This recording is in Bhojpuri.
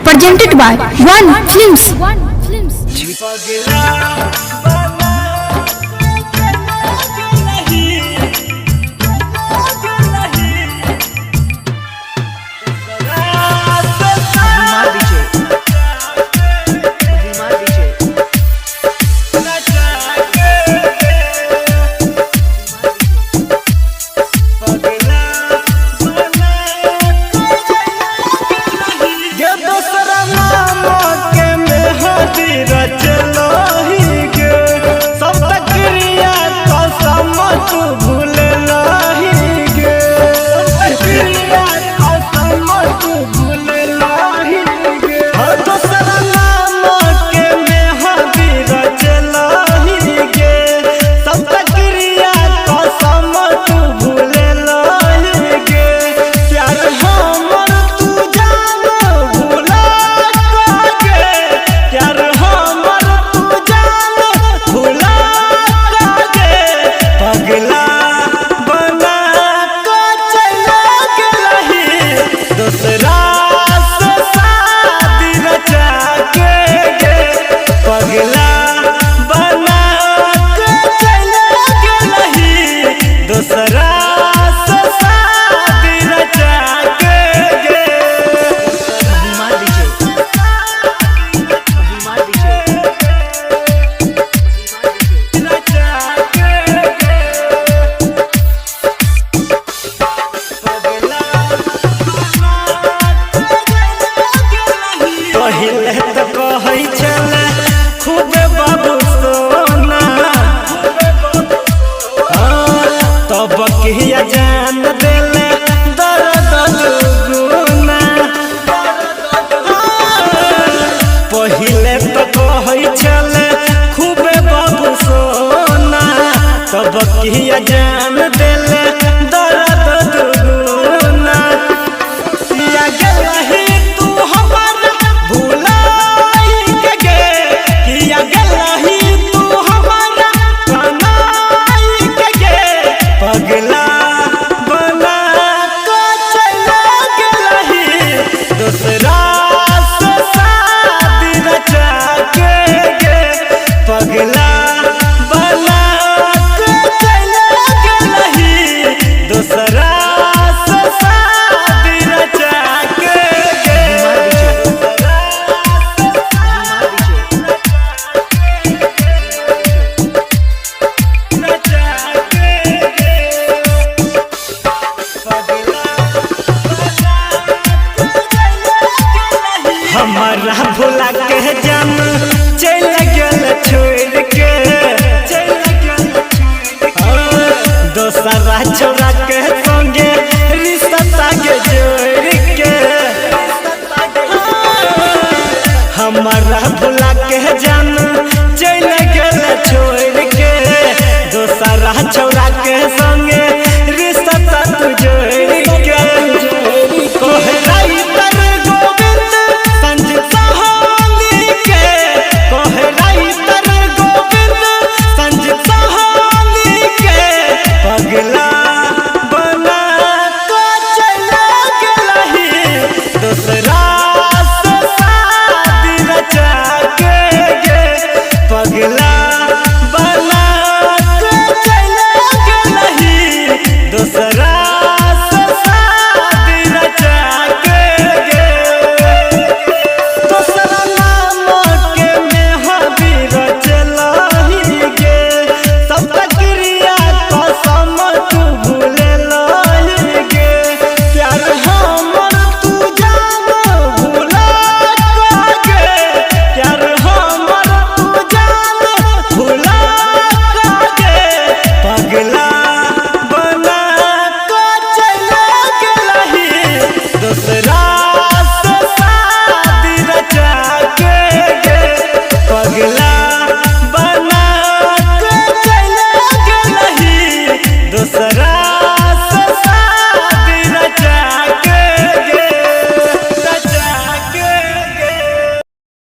presented by One Films. जान देले दर्द दुगुना पहिले तो कहै छले खूबे बाबू सोना तब किया जान देले दर्द दुगुना किया गेलही तू हमारा भुलाई के गे किया गेलही तू हमारा कनाई के गे पगला दूसरा से शादी रचा के गे पगला बना के चला गेलही दूसरा से शादी रचा के गे हमारा भुला के जन चल गल छोड़ के दोसरा छोरा के संगे रिश्ता के जोड़ के हमारा भुला के जन